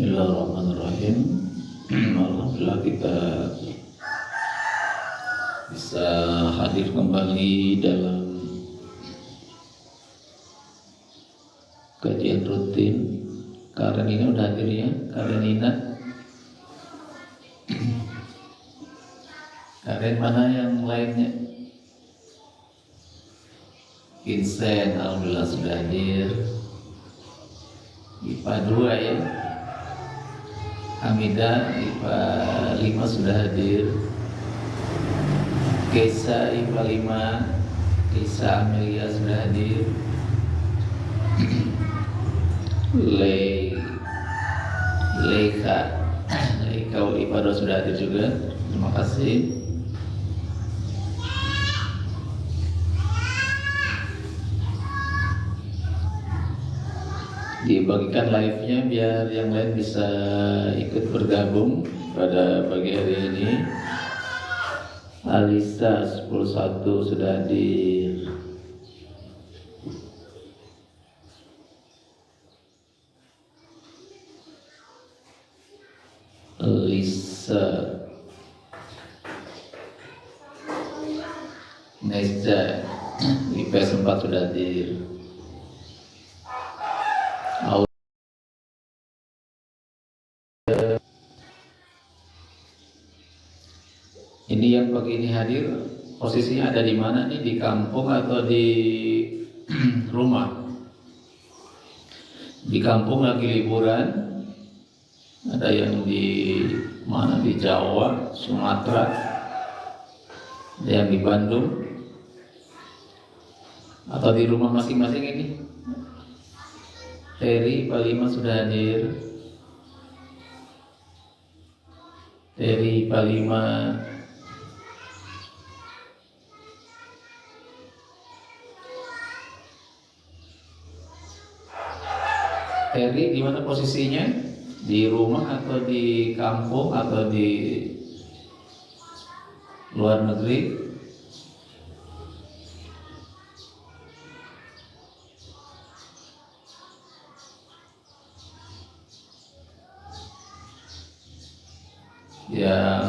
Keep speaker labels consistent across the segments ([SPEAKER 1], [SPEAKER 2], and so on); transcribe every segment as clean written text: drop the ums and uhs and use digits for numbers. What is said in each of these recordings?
[SPEAKER 1] Bismillahirrahmanirrahim. Alhamdulillah kita bisa hadir kembali dalam kajian rutin. Karenina udah hadir ya, Karenina. Karen mana yang lainnya? Vincent, alhamdulillah sudah hadir. IPA 2 ya. Hamidah IPA 5 sudah hadir. Keisa IPA 5, Keisa Amelia sudah hadir. Leika IPA 2 sudah hadir juga. Terima kasih. Dibagikan live-nya biar yang lain bisa ikut bergabung pada pagi hari ini. Alisa 10.1 sudah hadir. Lisa Nezda IPS 4 sudah hadir. Ini yang pagi ini hadir, posisinya ada di mana nih? Di kampung atau di rumah? Di kampung lagi liburan. Ada yang di mana? Di Jawa, Sumatera. Ada yang di Bandung. Atau di rumah masing-masing ini? Terry Palima sudah hadir. Terry Palima. Terry di mana posisinya? Di rumah atau di kampung atau di luar negeri? Yang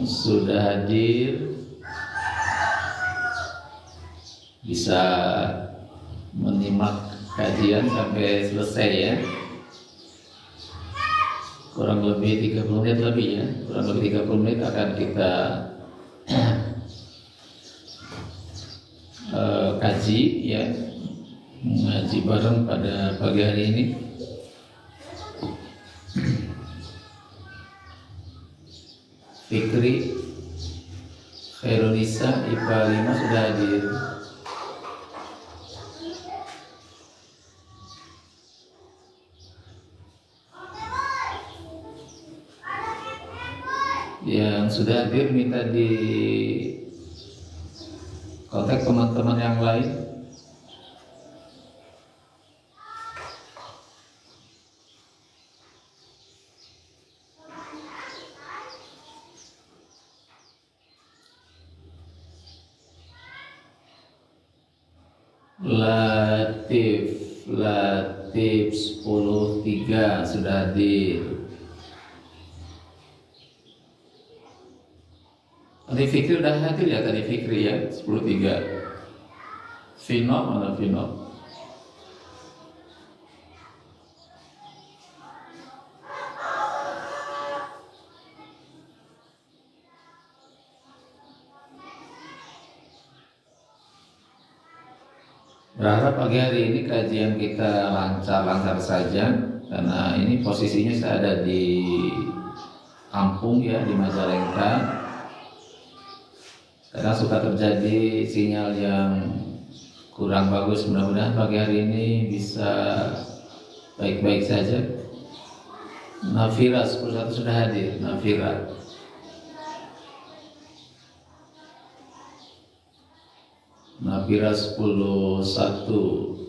[SPEAKER 1] sudah hadir bisa menyimak kajian sampai selesai ya. Kurang lebih 30 menit lebih ya. Kurang lebih 30 menit akan kita kaji ya. Ngaji bareng pada pagi hari ini. Fikri Khairunisa IPA 5 sudah hadir. Yang sudah hadir minta di kontak teman-teman yang lain. Latif 10.3 sudah hadir. Tadi Fikri udah hadir ya, tadi Fikri ya 10.3. Vino mana Vino? Berharap pagi hari ini kajian kita lancar-lancar saja, karena ini posisinya saya ada di kampung ya, di Majalengka. Karena suka terjadi sinyal yang kurang bagus, mudah-mudahan pagi hari ini bisa baik-baik saja. Nafira 10.1 sudah hadir. Nafira 10.1.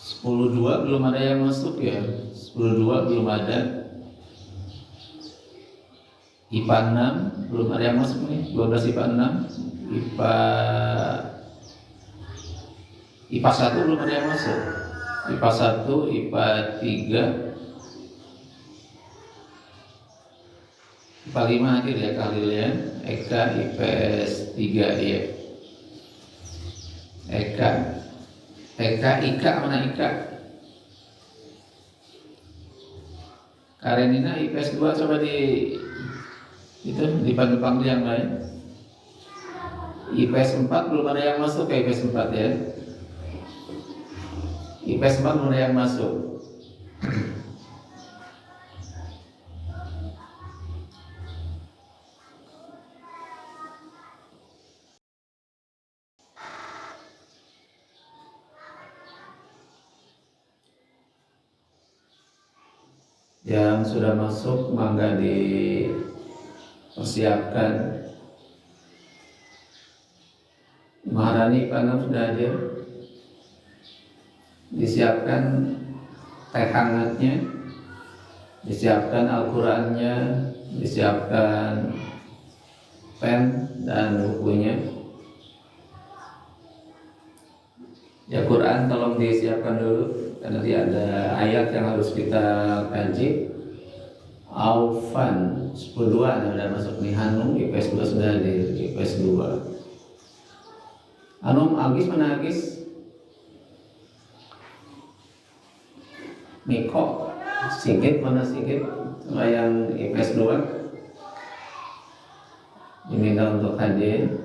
[SPEAKER 1] Sepuluh dua belum ada yang masuk ya. 10.2 belum ada. IPA 6 belum ada yang masuk nih. 12 IPA 6, IPA 1 belum ada yang masuk. IPA 1, IPA 3, IPA 5 hadir ya Khalil ya. Eka IPS 3 ya. Ika mana Ika? Karenina IPS 2 coba dipanggil yang lain. IPS 4 belum ada yang masuk ke IPS 4 ya. IPS 4 belum ada yang masuk. Yang sudah masuk mangga dipersiapkan. Maharani Panam sudah hadir. Disiapkan teh hangatnya, disiapkan Al-Qur'annya, disiapkan pen dan bukunya. Ya Quran tolong disiapkan dulu. Karena nanti ada ayat yang harus kita kaji. Aufan 10.2 sudah masuk nih. Hanum IPS 2 sudah di IPS 2. Hanum Agis mana Agis? Miko Sigit mana Sigit? Sama yang IPS 2 diminta untuk hadir.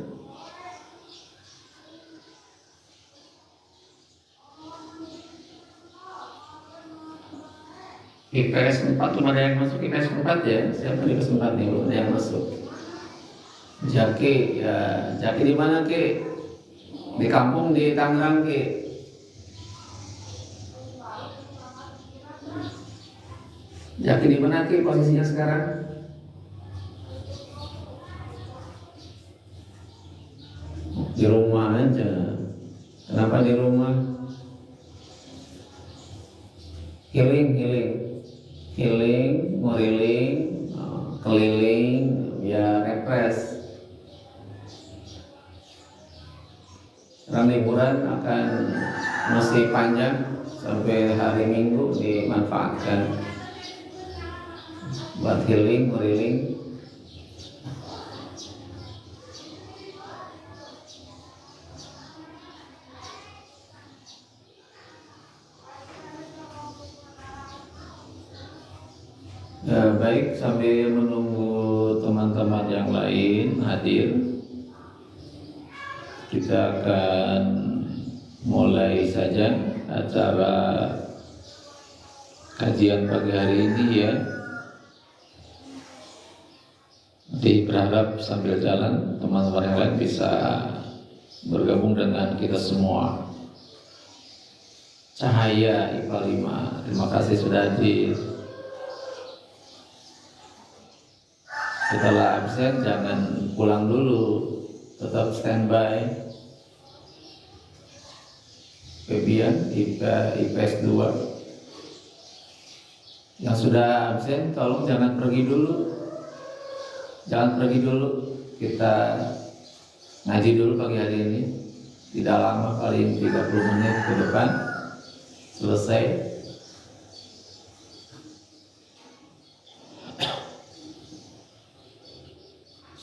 [SPEAKER 1] IPS 4 belum ada yang masuk. IPS 4 ya, siapa IPS 4 nih belum ada yang masuk. Jaki ya, Jaki di mana Ki? Di kampung di Tangerang Ki. Jaki di mana Ki posisinya sekarang? Di rumah aja. Kenapa di rumah? Healing, moriling, keliling, ya refresh. Sekarang liburan akan masih panjang sampai hari Minggu, dimanfaatkan buat healing, moriling. Ya, baik, sambil menunggu teman-teman yang lain hadir, kita akan mulai saja acara kajian pagi hari ini ya. Berharap sambil jalan teman-teman yang lain bisa bergabung dengan kita semua. Cahaya IPA 5, terima kasih sudah hadir. Setelah absen jangan pulang dulu, tetap standby. Febian IPS 2 yang sudah absen tolong jangan pergi dulu. Kita ngaji dulu pagi hari ini. Tidak lama, paling 30 menit ke depan selesai.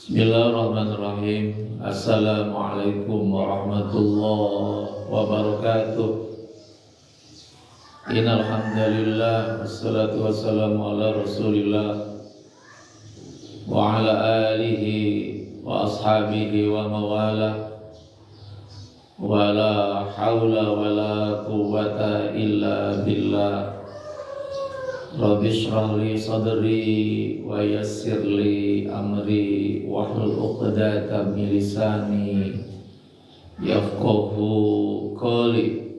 [SPEAKER 1] Bismillahirrahmanirrahim. Assalamualaikum warahmatullahi wabarakatuh. Innal hamdalillah wassalatu wassalamu ala Rasulillah wa ala alihi wa ashabihi wa mawalah. Wa la hawla wa la quwwata illa billah. Rabbi shrah li sadri wa yassir li amri wahlul 'uqdatam min lisani yafqahu qawli.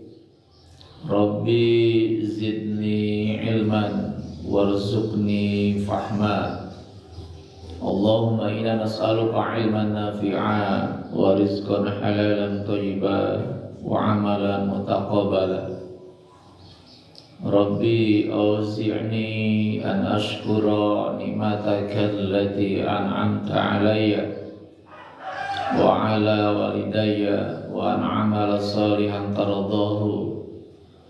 [SPEAKER 1] Rabbi zidni ilman warzuqni fahma. Allahumma inna nas'aluka ilman nafi'a wa rizqan halalan thayyiban wa amalan mutaqabbala. Rabbi auzi'ni an ashkura ni'mataka allati an'amta alayya wa ala walidayya wa an amala salihan taradahu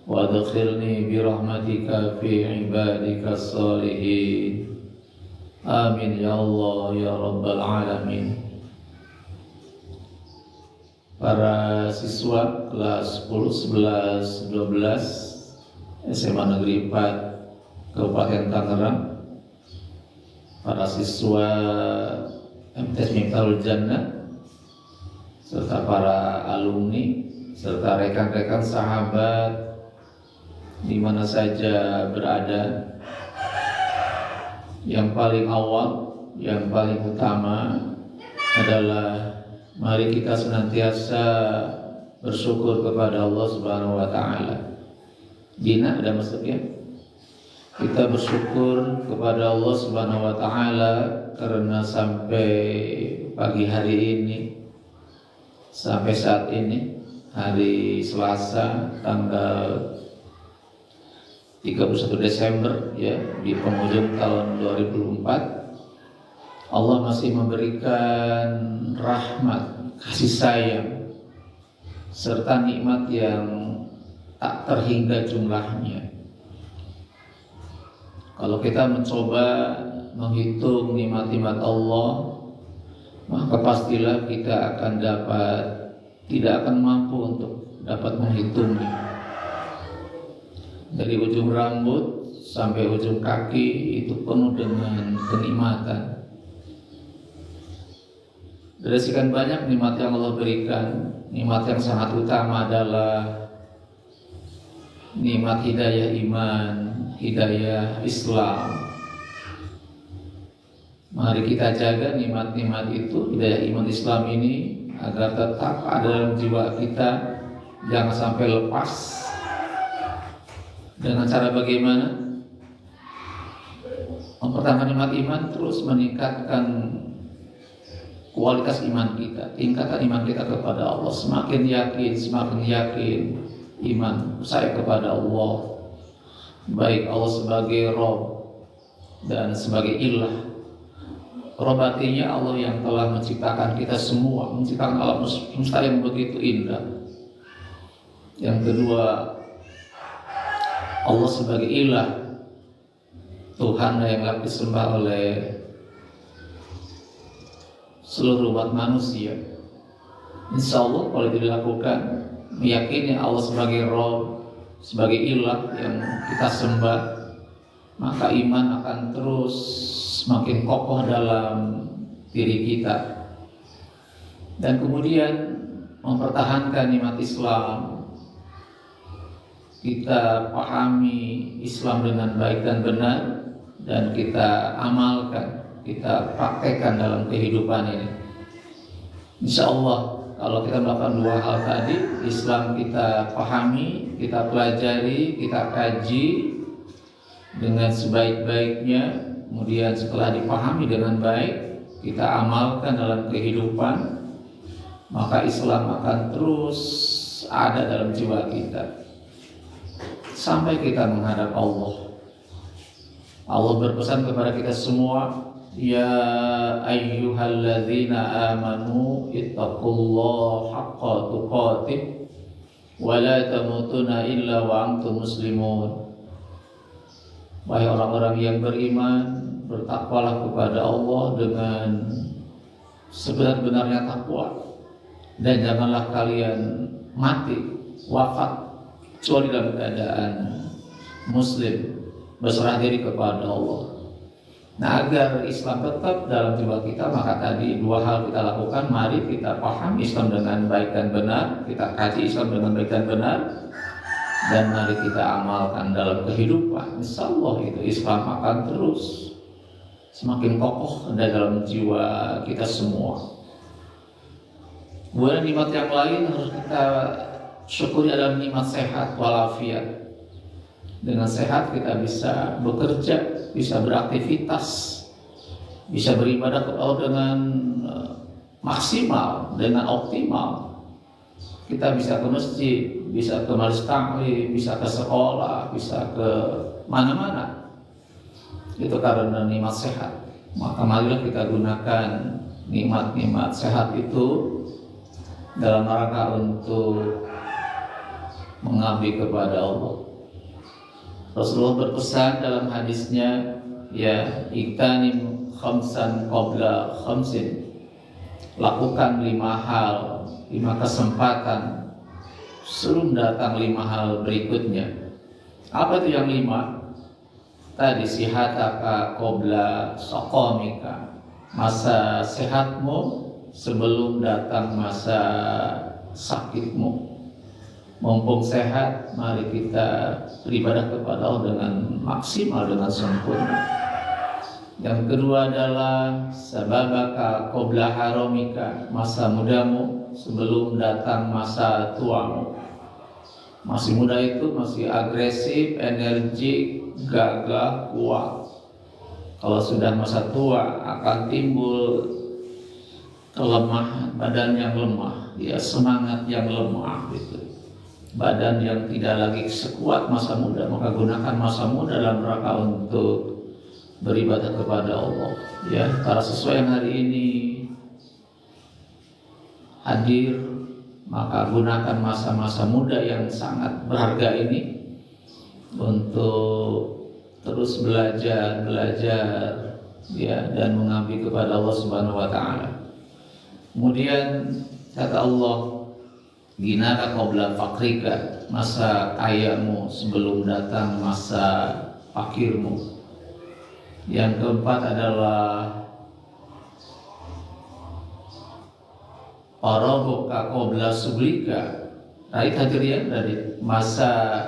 [SPEAKER 1] wa adkhilni bi rahmatika fi ibadika salihin. Amin ya Allah ya Rabbal alamin. Para siswa kelas 10, 11, 12 SMA Negeri 4 Kabupaten Tangerang, para siswa MTS Miftahul Jannah, serta para alumni, serta rekan-rekan sahabat di mana saja berada. Yang paling awal, yang paling utama adalah mari kita senantiasa bersyukur kepada Allah Subhanahu wa taala. Bina ada maksudnya. Kita bersyukur kepada Allah Subhanahu wa taala karena sampai pagi hari ini, sampai saat ini, hari Selasa tanggal 31 Desember ya, di penghujung tahun 2024, Allah masih memberikan rahmat, kasih sayang serta nikmat yang tak terhingga jumlahnya. Kalau kita mencoba menghitung nikmat-nikmat Allah, maka pastilah kita akan tidak akan mampu untuk dapat menghitungnya. Dari ujung rambut sampai ujung kaki itu penuh dengan kenikmatan. Dari sekian banyak nikmat yang Allah berikan, nikmat yang sangat utama adalah nikmat hidayah iman, hidayah Islam. Mari kita jaga nikmat-nikmat itu, hidayah iman Islam ini, agar tetap ada dalam jiwa kita, jangan sampai lepas. Dengan cara bagaimana? Mempertahankan nikmat iman, terus meningkatkan kualitas iman kita, tingkatan iman kita kepada Allah. Semakin yakin iman saya kepada Allah, baik Allah sebagai Rabb dan sebagai Ilah. Rabb artinya Allah yang telah menciptakan kita semua, menciptakan alam semesta yang begitu indah. Yang kedua, Allah sebagai Ilah, Tuhan yang layak disembah oleh seluruh umat manusia. Insya Allah kalau itu dilakukan, meyakini Allah sebagai Rabb, sebagai Ilah yang kita sembah, maka iman akan terus semakin kokoh dalam diri kita. Dan kemudian mempertahankan nikmat Islam, kita pahami Islam dengan baik dan benar, dan kita amalkan, kita praktekkan dalam kehidupan ini. Insya Allah kalau kita melakukan dua hal tadi, Islam kita pahami, kita pelajari, kita kaji dengan sebaik-baiknya, kemudian setelah dipahami dengan baik, kita amalkan dalam kehidupan, maka Islam akan terus ada dalam jiwa kita sampai kita menghadap Allah. Allah berpesan kepada kita semua, ya ayyuhalladzina amanu ittaqullaha haqqa tuqatih wa la tamutunna illa wa antum muslimun. Wahai orang-orang yang beriman, bertakwalah kepada Allah dengan sebenar-benarnya takwa, dan janganlah kalian mati, wafat kecuali dalam keadaan muslim, berserah diri kepada Allah. Nah, agar Islam tetap dalam jiwa kita, maka tadi dua hal kita lakukan. Mari kita paham Islam dengan baik dan benar, kita kaji Islam dengan baik dan benar, dan mari kita amalkan dalam kehidupan. Insya Allah itu Islam akan terus semakin kokoh ada dalam jiwa kita semua. Kemudian nikmat yang lain harus kita syukuri adalah nikmat sehat walafiat. Dengan sehat kita bisa bekerja, bisa beraktivitas, bisa beribadah kepada Allah dengan maksimal, dengan optimal. Kita bisa ke masjid, bisa ke majelis taklim, bisa ke sekolah, bisa ke mana-mana. Itu karena nikmat sehat. Maka marilah kita gunakan nikmat-nikmat sehat itu dalam rangka untuk mengabdi kepada Allah. Rasulullah berpesan dalam hadisnya, ya, iktanim khamsan qabla khamsin. Lakukan 5 hal, 5 kesempatan sebelum datang 5 hal berikutnya. Apa itu yang 5? Tadi sihataka qabla saqamika. Masa sehatmu sebelum datang masa sakitmu. Mumpung sehat, mari kita beribadah kepada Allah dengan maksimal, dengan sempurna. Yang kedua adalah sababaka qabla haramika. Masa mudamu sebelum datang masa tuamu. Masih muda itu masih agresif, energik, gagah, kuat. Kalau sudah masa tua akan timbul kelemahan, badan yang lemah, ya, semangat yang lemah gitu. Badan yang tidak lagi sekuat masa muda. Maka gunakan masa muda dalam rangka untuk beribadah kepada Allah, ya. Para siswa yang hari ini hadir, maka gunakan masa-masa muda yang sangat berharga ini untuk terus belajar, ya, dan mengabdi kepada Allah Subhanahu wa taala. Kemudian kata Allah, ginaka qabla fakrika. Masa kayamu sebelum datang masa fakirmu. Yang keempat adalah Arabuka qabla sublika. Right, hadirin, dari masa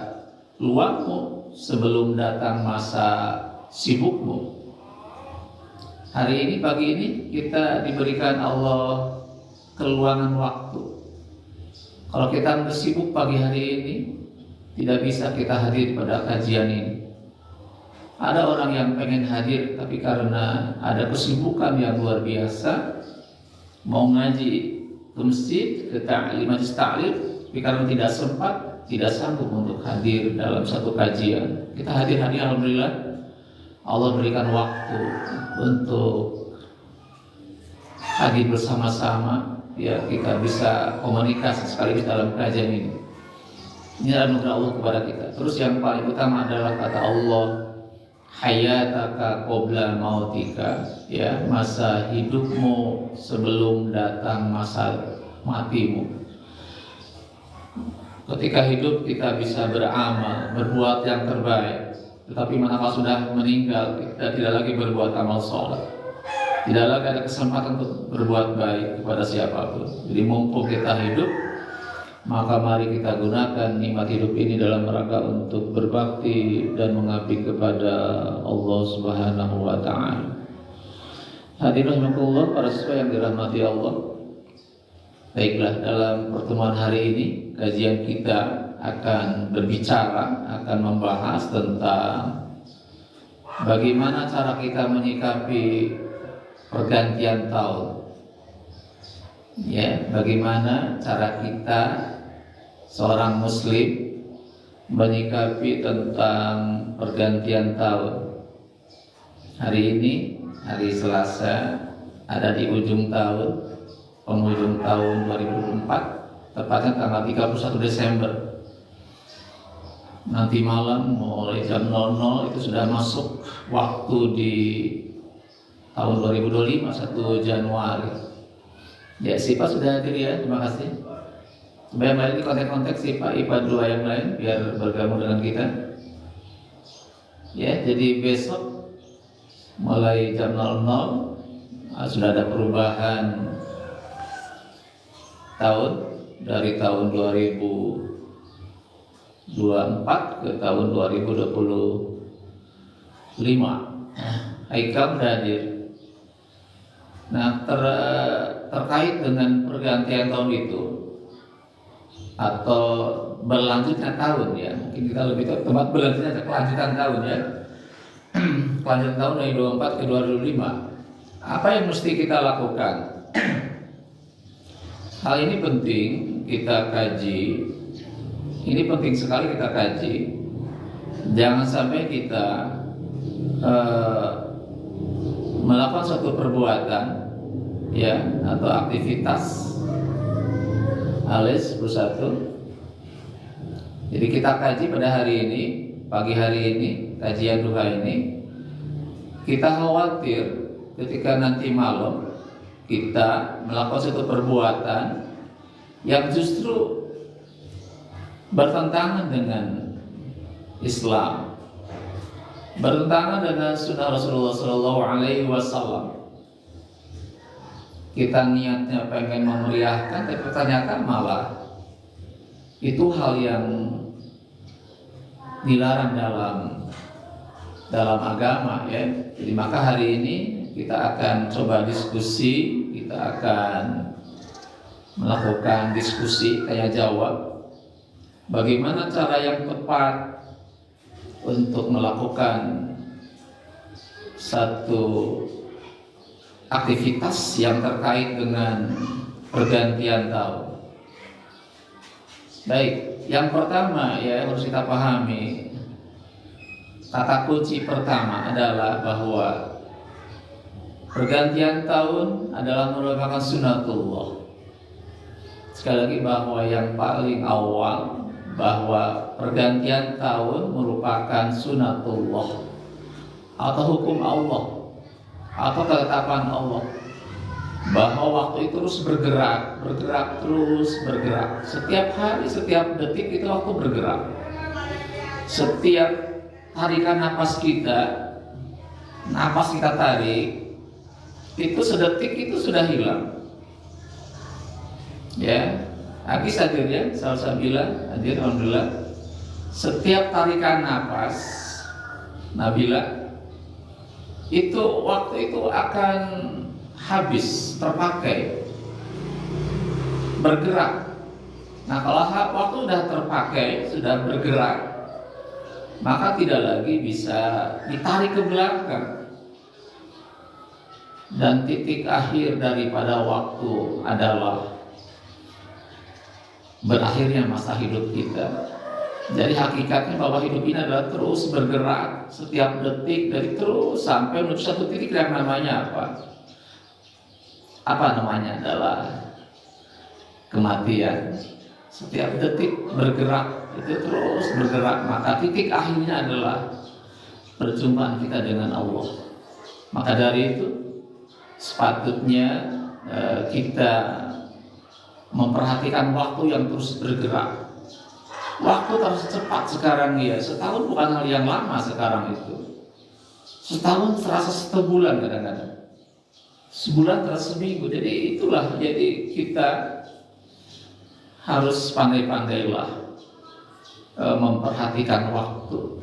[SPEAKER 1] luangmu sebelum datang masa sibukmu. Hari ini, pagi ini, kita diberikan Allah keluangan waktu. Kalau kita bersibuk pagi hari ini, tidak bisa kita hadir pada kajian ini. Ada orang yang pengen hadir, tapi karena ada kesibukan yang luar biasa, mau ngaji ke masjid, ke majelis taklim, tapi karena tidak sempat, tidak sanggup untuk hadir dalam satu kajian. Kita hadir-hadir, alhamdulillah, Allah berikan waktu untuk hadir bersama-sama, ya, kita bisa komunikasi sekaligus dalam kajian ini. Ini adalah anugerah Allah kepada kita. Terus yang paling utama adalah kata Allah, hayataka qabla mautika, ya, masa hidupmu sebelum datang masa matimu. Ketika hidup kita bisa beramal, berbuat yang terbaik. Tetapi manakala sudah meninggal, kita tidak lagi berbuat amal soleh. Tidak lagi ada kesempatan untuk berbuat baik kepada siapapun. Jadi mumpung kita hidup, maka mari kita gunakan nikmat hidup ini dalam rangka untuk berbakti dan mengabdi kepada Allah Subhanahu wa taala. Hadirin rahimakumullah, para siswa yang dirahmati Allah. Baiklah, dalam pertemuan hari ini kajian kita akan berbicara, akan membahas tentang bagaimana cara kita menyikapi pergantian tahun. Ya, bagaimana cara kita seorang muslim menyikapi tentang pergantian tahun. Hari ini, hari Selasa, ada di ujung tahun, penghujung tahun 2024, tepatnya tanggal 31 Desember. Nanti malam mulai jam 00 itu sudah masuk waktu di tahun 2025, 1 Januari. Ya, Sipa sudah hadir ya, terima kasih. Supaya balik di konteks-konteks Sipa, IPA 2 yang lain biar bergabung dengan kita. Ya, jadi besok mulai jam 00 sudah ada perubahan tahun dari tahun 2024 ke tahun 2025. Haikal hadir. Nah, terkait dengan pergantian tahun itu atau berlanjutnya tahun, ya, mungkin kita lebih tepat berlanjutnya kelanjutan tahun, ya. Kelanjutan tahun dari 24 ke 2025. Apa yang mesti kita lakukan? Hal ini penting kita kaji, ini penting sekali kita kaji. Jangan sampai kita melakukan suatu perbuatan, ya, atau aktivitas alias bersatu. Jadi kita kaji pada hari ini, pagi hari ini, kajian duha ini, kita khawatir ketika nanti malam kita melakukan suatu perbuatan yang justru bertentangan dengan Islam, bertentangan dengan sunnah Rasulullah SAW. Kita niatnya pengen memeriahkan, tapi pertanyakan malah itu hal yang dilarang dalam agama, ya. Jadi maka hari ini kita akan coba diskusi, kita akan melakukan diskusi tanya jawab. Bagaimana cara yang tepat untuk melakukan satu aktivitas yang terkait dengan pergantian tahun. Baik, yang pertama ya harus kita pahami, kata kunci pertama adalah bahwa pergantian tahun adalah merupakan sunatullah. Sekali lagi bahwa yang paling awal bahwa pergantian tahun merupakan sunatullah atau hukum Allah atau ketetapan Allah, bahwa waktu itu terus bergerak terus bergerak. Setiap hari, setiap detik itu waktu bergerak. Setiap tarikan napas kita tarik, itu sedetik itu sudah hilang. Ya, Agis hadir ya, Salsabila hadir, alhamdulillah. Setiap tarikan napas Nabila, itu waktu itu akan habis, terpakai, bergerak. Nah, kalau waktu sudah terpakai, sudah bergerak, maka tidak lagi bisa ditarik ke belakang. Dan titik akhir daripada waktu adalah berakhirnya masa hidup kita. Jadi hakikatnya bahwa hidup ini adalah terus bergerak setiap detik, dari terus sampai menuju satu titik yang namanya apa? Apa namanya? Adalah kematian. Setiap detik bergerak, itu terus bergerak. Maka titik akhirnya adalah perjumpaan kita dengan Allah. Maka dari itu sepatutnya kita memperhatikan waktu yang terus bergerak. Waktu terus cepat sekarang ya. Setahun bukan hal yang lama sekarang itu. Setahun terasa sebulan kadang-kadang. Sebulan terasa seminggu. Jadi itulah, jadi kita harus pandai-pandailah memperhatikan waktu.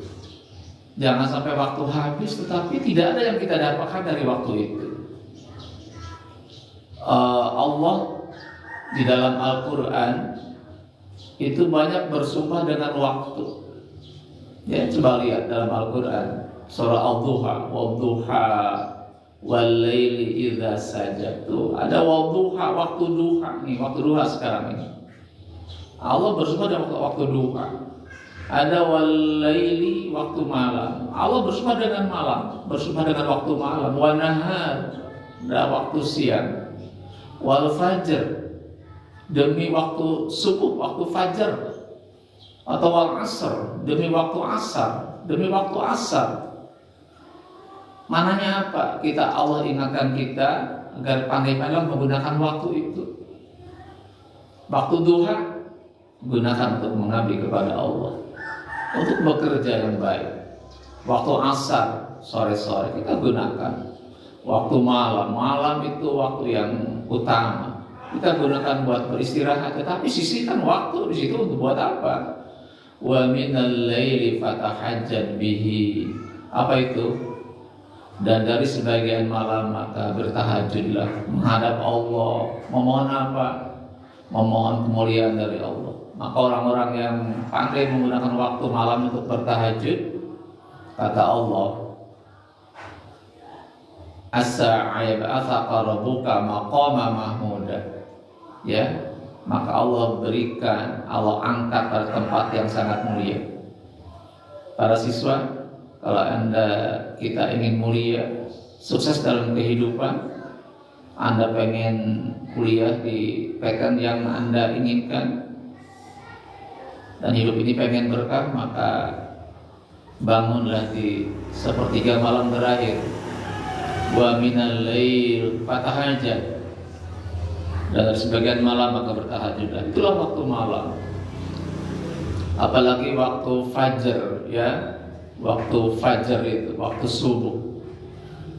[SPEAKER 1] Jangan sampai waktu habis tetapi tidak ada yang kita dapatkan dari waktu itu. Allah di dalam Al-Quran itu banyak bersumpah dengan waktu. Ya, coba lihat dalam Al-Quran surah Al-Duha, Wad-Duha wal-laili idza saja. Tuh ada Wad-Duha, waktu duha nih, waktu duha sekarang ini. Allah bersumpah dengan waktu duha. Ada wal-laili, waktu malam. Allah bersumpah dengan malam, bersumpah dengan waktu malam. Wan-nahar, waktu siang. Wal-fajr, demi waktu subuh, waktu fajar. Atau wal-asr, demi waktu asar, demi waktu asar. Mananya apa? Allah ingatkan kita agar pandai-pandai menggunakan waktu itu. Waktu duha gunakan untuk mengabdi kepada Allah, untuk bekerja yang baik. Waktu asar, sore-sore kita gunakan. Waktu malam itu waktu yang utama. Kita gunakan buat beristirahat, tetapi sisihkan waktu di situ untuk buat apa? Wa minal laili fatahajjad bihi. Apa itu? Dan dari sebagian malam maka bertahajudlah menghadap Allah. Memohon apa? Memohon kemuliaan dari Allah. Maka orang-orang yang pandai menggunakan waktu malam untuk bertahajud, kata Allah, asa yab'atsaka rabbuka maqama mahmuda. Ya, maka Allah berikan, Allah angkat pada tempat yang sangat mulia. Para siswa, kalau kita ingin mulia, sukses dalam kehidupan, Anda pengen kuliah di PTN yang Anda inginkan, dan hidup ini pengen berkah, maka bangunlah di sepertiga malam terakhir. Wa minal lail fatahajat, dan dari sebagian malam maka bertahajudlah. Itulah waktu malam. Apalagi waktu fajar, ya, waktu fajar itu, waktu subuh,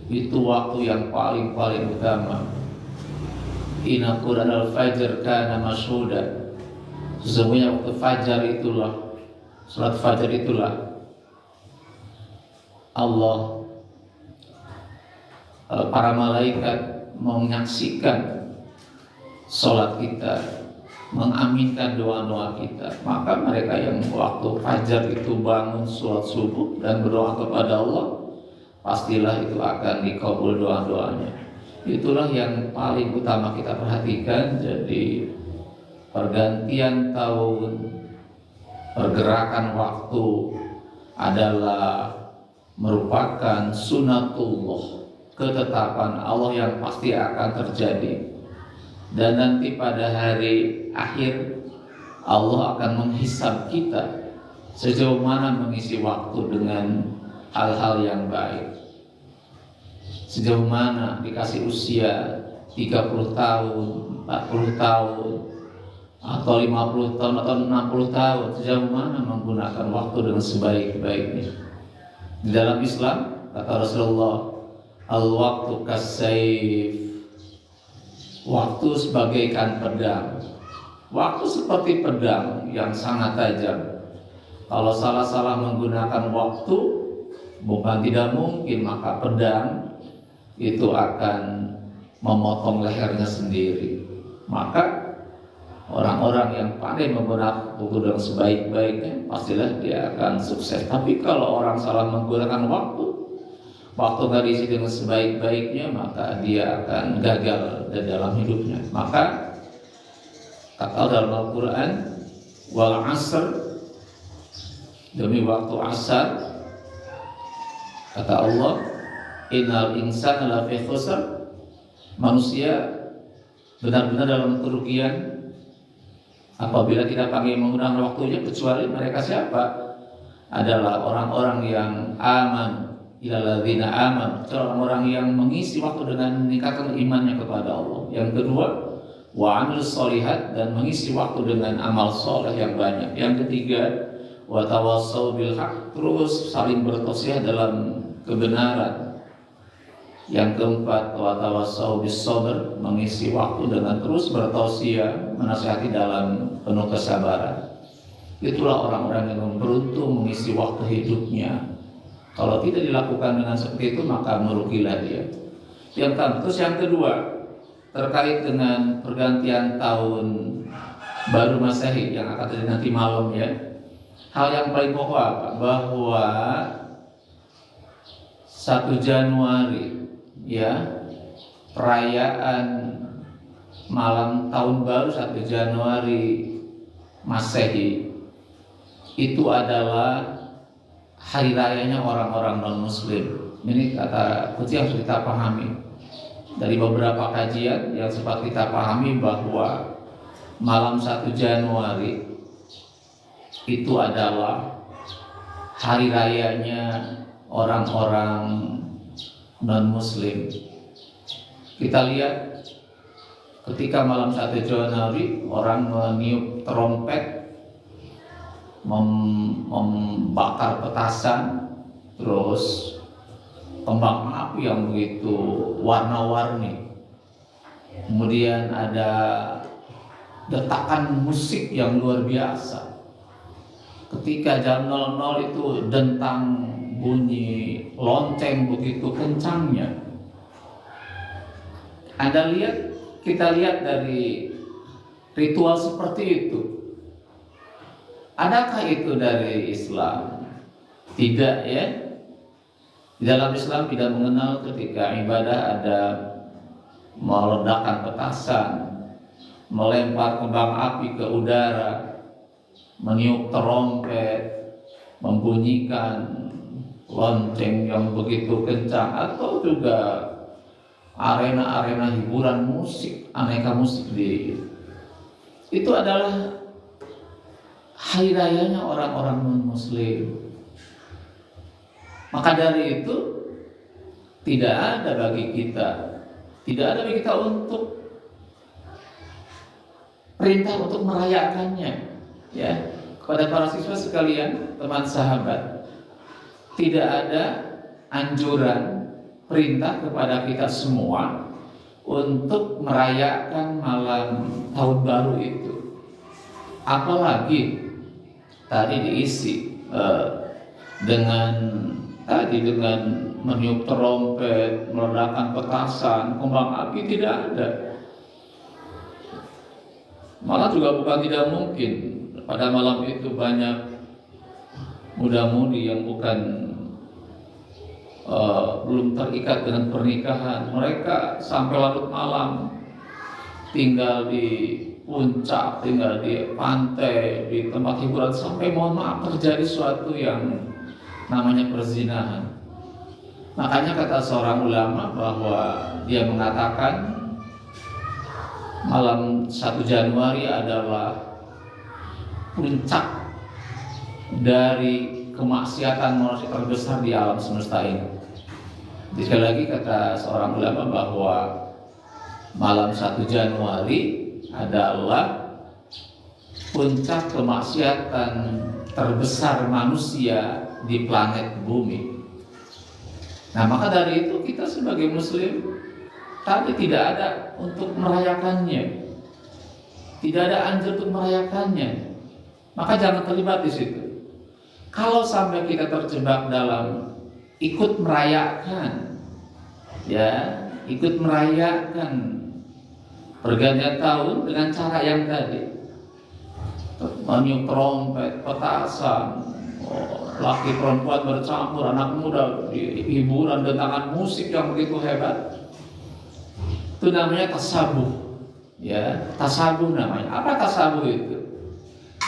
[SPEAKER 1] itu waktu yang paling utama. Inna Qur'an al-fajr kana mashhuda. Sesungguhnya waktu fajar itulah, salat fajar itulah Allah, para malaikat menyaksikan salat kita, mengaminkan doa-doa kita. Maka mereka yang waktu fajar itu bangun salat subuh dan berdoa kepada Allah, pastilah itu akan dikabul doa-doanya. Itulah yang paling utama kita perhatikan. Jadi pergantian tahun, pergerakan waktu adalah merupakan sunatullah, ketetapan Allah yang pasti akan terjadi. Dan nanti pada hari akhir Allah akan menghisab kita sejauh mana mengisi waktu dengan hal-hal yang baik. Sejauh mana dikasih usia 30 tahun, 40 tahun, atau 50 tahun, atau 60 tahun, sejauh mana menggunakan waktu dengan sebaik-baiknya. Di dalam Islam, kata Rasulullah, al-waktu kas-sayf, waktu sebagaikan pedang. Waktu seperti pedang yang sangat tajam. Kalau salah-salah menggunakan waktu, bukan tidak mungkin maka pedang itu akan memotong lehernya sendiri. Maka orang-orang yang pandai menggunakan waktu dengan sebaik-baiknya, pastilah dia akan sukses. Tapi kalau orang salah menggunakan waktu nggak diisi dengan sebaik-baiknya, maka dia akan gagal dalam hidupnya. Maka kata dalam Al-Quran, wal asr, demi waktu asar, kata Allah, innal insana lafi khusr, manusia benar-benar dalam kerugian apabila tidak pakai menggunakan waktunya, kecuali mereka siapa? Adalah orang-orang yang aman, ilalladzina aman, orang-orang yang mengisi waktu dengan meningkatkan imannya kepada Allah. Yang kedua, wa amilus sholihat, dan mengisi waktu dengan amal soleh yang banyak. Yang ketiga, wa tawassau bil haq, terus saling bertausiah dalam kebenaran. Yang keempat, wa tawassau bis sabr, mengisi waktu dengan terus bertausiah, menasihati dalam penuh kesabaran. Itulah orang-orang yang beruntung mengisi waktu hidupnya. Kalau tidak dilakukan dengan seperti itu, maka merugilah dia. Terus yang kedua, terkait dengan pergantian tahun baru Masehi yang akan terjadi nanti malam, ya. Hal yang paling pokok apa? Bahwa 1 Januari, ya, perayaan malam tahun baru 1 Januari Masehi itu adalah hari rayanya orang-orang non-muslim. Ini kata kunci yang harus kita pahami. Dari beberapa kajian yang sempat kita pahami bahwa malam 1 Januari itu adalah hari rayanya orang-orang non-muslim. Kita lihat ketika malam 1 Januari orang meniup trompet, membakar petasan, terus kembang api yang begitu warna-warni. Kemudian ada detakan musik yang luar biasa. Ketika jam 00 itu dentang bunyi lonceng begitu kencangnya. Kita lihat dari ritual seperti itu. Adakah itu dari Islam? Tidak, ya. Di dalam Islam tidak mengenal ketika ibadah ada meledakkan petasan, melempar kembang api ke udara, meniup trompet, membunyikan lonceng yang begitu kencang, atau juga arena-arena hiburan musik, aneka musik itu adalah hari rayanya orang-orang non-muslim. Maka dari itu tidak ada bagi kita untuk perintah untuk merayakannya. Ya, kepada para siswa sekalian, teman sahabat, tidak ada anjuran perintah kepada kita semua untuk merayakan malam tahun baru itu. Apalagi tadi diisi dengan meniup trompet, meledakkan petasan, kembang api, tidak ada. Malah juga bukan tidak mungkin pada malam itu banyak muda-mudi yang belum terikat dengan pernikahan. Mereka sampai larut malam tinggal di puncak, tinggal di pantai, di tempat hiburan, sampai mohon maaf terjadi suatu yang namanya perzinahan. Makanya kata seorang ulama bahwa dia mengatakan malam 1 Januari adalah puncak dari kemaksiatan manusia terbesar di alam semesta ini. Sekali lagi kata seorang ulama bahwa malam 1 Januari adalah puncak kemaksiatan terbesar manusia di planet bumi. Nah, maka dari itu kita sebagai muslim tadi tidak ada untuk merayakannya, tidak ada anjur untuk merayakannya. Maka jangan terlibat di situ. Kalau sampai kita terjebak dalam ikut merayakan, ikut merayakan pergantian tahun dengan cara yang tadi, meniup trompet, petasan, laki perempuan bercampur, anak muda, hiburan, dentangan musik yang begitu hebat, itu namanya tasabuh. Tasabuh namanya. Apa tasabuh itu?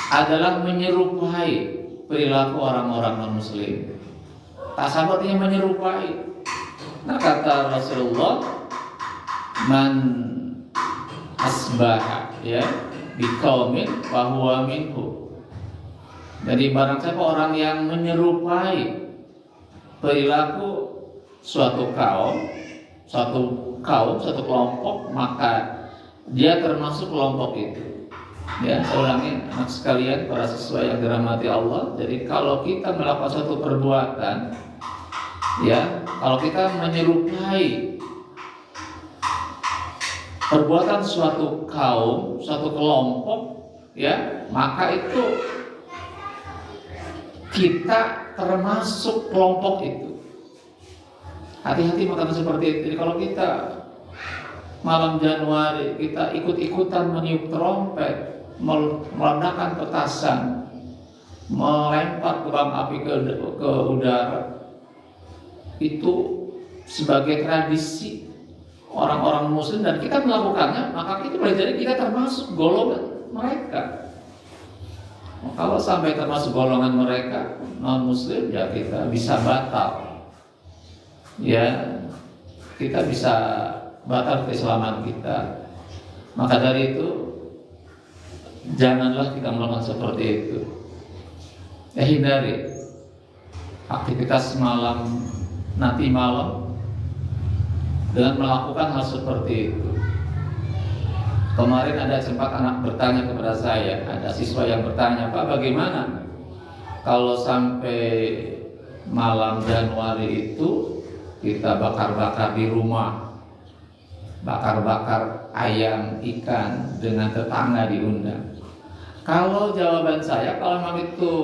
[SPEAKER 1] Adalah menyerupai perilaku orang-orang non-muslim. Tasabuh artinya menyerupai. Nah, kata Rasulullah, man asbaha biqaumin fa huwa minhu. Jadi barang siapa orang yang menyerupai perilaku suatu kaum, satu kelompok, maka dia termasuk kelompok itu. Saya ulangi, anak sekalian, para siswa yang dirahmati Allah. Jadi kalau kita melakukan suatu perbuatan, kalau kita menyerupai perbuatan suatu kaum, suatu kelompok, maka itu kita termasuk kelompok itu. Hati-hati makanan seperti itu. Jadi kalau kita malam Januari kita ikut-ikutan meniup trompet, meledakkan petasan, melempar kembang api ke udara, itu sebagai tradisi orang-orang muslim dan kita melakukannya, maka itu boleh jadi kita termasuk golongan mereka. Kalau sampai termasuk golongan mereka non muslim, kita bisa batal, kita bisa batal keislaman kita. Maka dari itu janganlah kita melakukan seperti itu. Hindari aktivitas nanti malam dengan melakukan hal seperti itu. Kemarin ada sempat anak bertanya kepada saya, ada siswa yang bertanya, Pak, bagaimana kalau sampai malam Januari itu kita bakar-bakar di rumah, bakar-bakar ayam, ikan, dengan tetangga diundang? Kalau jawaban saya, kalau memang itu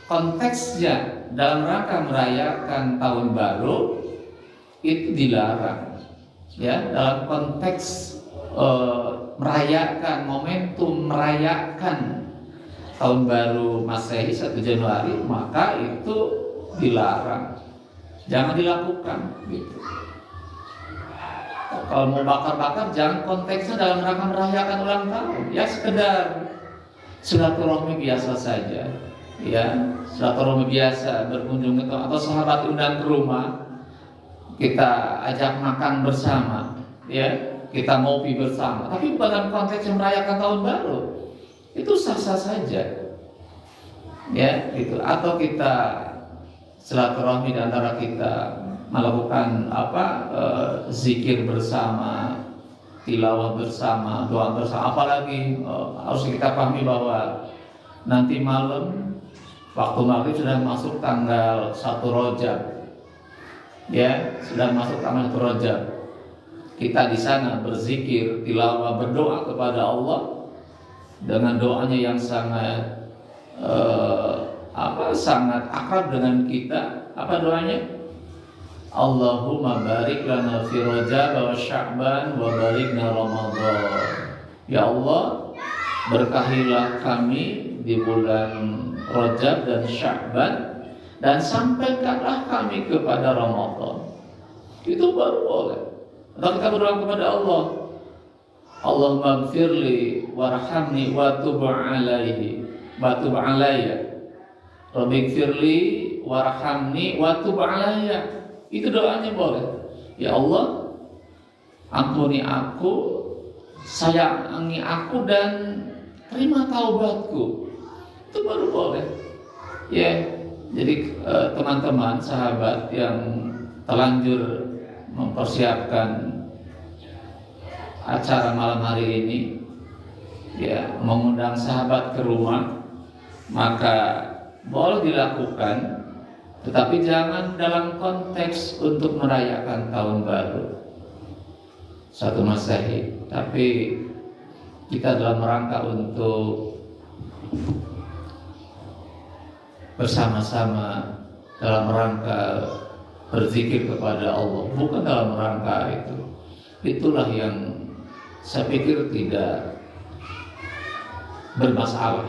[SPEAKER 1] konteksnya dalam rangka merayakan tahun baru, itu dilarang. Dalam konteks merayakan, momentum merayakan tahun baru Masehi 1 Januari, maka itu dilarang, jangan dilakukan gitu. Kalau mau bakar-bakar jangan konteksnya dalam rangka merayakan ulang tahun, ya sekedar silaturahmi biasa saja, ya silaturahmi biasa, berkunjung atau sahabat undang ke rumah, kita ajak makan bersama, ya kita ngopi bersama, tapi bukan dalam konteks yang merayakan tahun baru, itu sah-sah saja, ya gitu. Atau kita silaturahmi di antara kita melakukan zikir bersama, tilawah bersama, doa bersama. Apalagi harus kita pahami bahwa nanti malam waktu maghrib sudah masuk tanggal 1 Rajab, ya sudah masuk tanggal 1 Rajab. Kita di sana berzikir, tilawah, berdoa kepada Allah dengan doanya yang sangat sangat akrab dengan kita. Apa doanya? Allahumma barik lana fi Rajab wa Sya'ban wa barikna Ramadan. Ya Allah, berkahilah kami di bulan Rajab dan Sya'ban, dan sampaikanlah kami kepada Ramadan. Itu baru boleh. Atau kita berdoa kepada Allah, Allahumma gfirli warhamni wa tub alaihi wa tub alayya. Rabbi gfirli warhamni wa tub alayya. Itu doanya boleh. Ya Allah, ampuni aku, sayangi aku, dan terima taubatku. Itu baru boleh. Ya, jadi teman-teman, sahabat yang terlanjur mempersiapkan acara malam hari ini, ya mengundang sahabat ke rumah, maka boleh dilakukan. Tetapi jangan dalam konteks untuk merayakan tahun baru 1 Masehi, tapi kita dalam rangka untuk bersama-sama dalam rangka berzikir kepada Allah, bukan dalam rangka itu. Itulah yang saya pikir tidak bermasalah.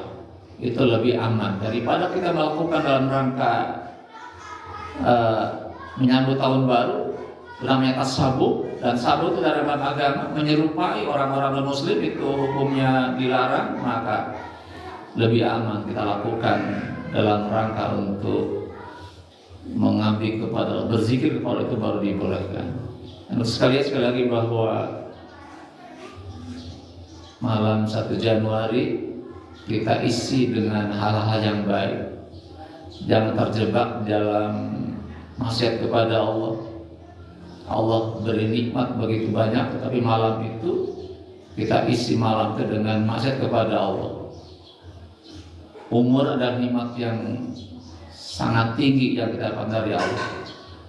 [SPEAKER 1] Itu lebih aman daripada kita melakukan dalam rangka menyambut tahun baru, namanya tasabuk. Dan sabuk itu dalam agama menyerupai orang-orang non-muslim, itu hukumnya dilarang. Maka lebih aman kita lakukan dalam rangka untuk mengambil kepada, berzikir kepada, itu baru dibolehkan. Dan sekali lagi bahwa malam 1 Januari kita isi dengan hal-hal yang baik. Jangan terjebak dalam maksiat kepada Allah. Allah beri nikmat begitu banyak, tetapi malam itu kita isi malam itu dengan maksiat kepada Allah. Umur adalah nikmat yang sangat tinggi yang kita dapat dari Allah.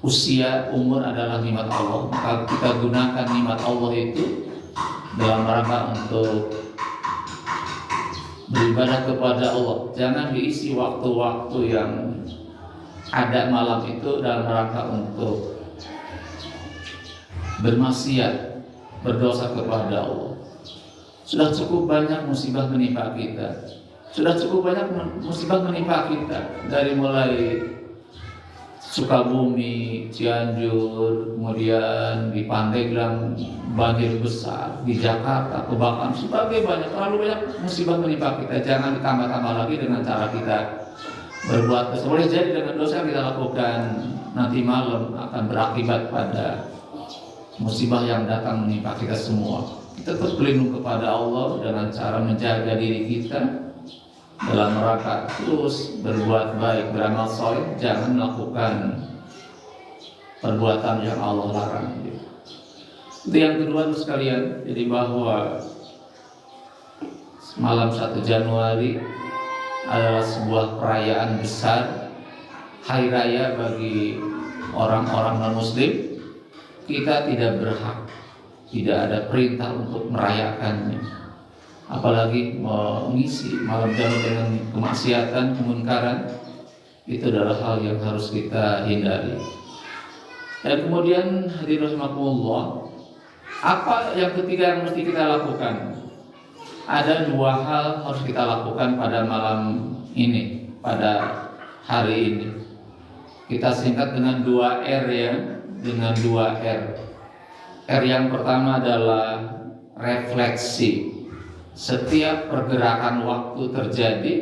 [SPEAKER 1] Usia, umur adalah nikmat Allah. Maka kita gunakan nikmat Allah itu dalam rangka untuk beribadah kepada Allah. Jangan diisi waktu-waktu yang ada malam itu dalam rangka untuk bermaksiat, berdosa kepada Allah. Sudah cukup banyak musibah menimpa kita. Sudah cukup banyak musibah menimpa kita, dari mulai Sukabumi, Cianjur, kemudian di Pandeglang banjir besar, di Jakarta kebakaran, terlalu banyak musibah menimpa kita. Jangan ditambah-tambah lagi dengan cara kita berbuat dosa. Boleh jadi dengan dosa yang kita lakukan nanti malam akan berakibat pada musibah yang datang menimpa kita semua. Kita terus berlindung kepada Allah dengan cara menjaga diri kita dalam rangka terus berbuat baik, beramal saleh, jangan melakukan perbuatan yang Allah larang. Itu yang kedua tuh sekalian. Jadi bahwa malam 1 Januari adalah sebuah perayaan besar, hari raya bagi orang-orang non-muslim. Kita tidak berhak, tidak ada perintah untuk merayakannya, apalagi mengisi malam Januari dengan kemaksiatan, kemunkaran. Itu adalah hal yang harus kita hindari. Dan kemudian hadirin rahimakumullah, apa yang ketiga yang mesti kita lakukan? Ada 2 hal harus kita lakukan pada malam ini, pada hari ini. Kita singkat dengan 2 R ya, dengan 2 R. R yang pertama adalah refleksi. Setiap pergerakan waktu terjadi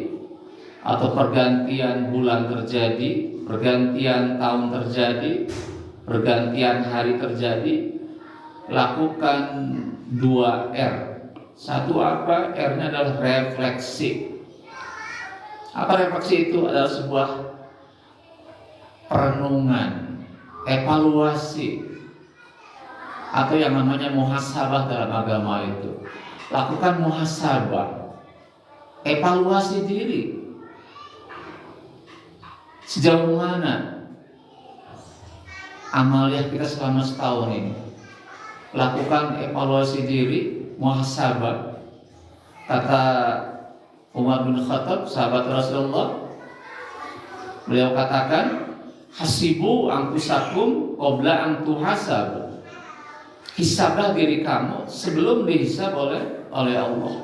[SPEAKER 1] atau pergantian bulan terjadi, pergantian tahun terjadi, pergantian hari terjadi, lakukan 2R. Satu apa? R-nya adalah refleksi. Apa refleksi itu? Adalah sebuah perenungan, evaluasi, atau yang namanya muhasabah dalam agama itu. Lakukan muhasabah, evaluasi diri. Sejauh mana amaliah kita selama setahun ini? Lakukan evaluasi diri, muhasabah. Kata Umar bin Khattab, sahabat Rasulullah, beliau katakan, hasibu anfusakum qabla an tuhasab. Hisablah diri kamu sebelum dihisab oleh Allah.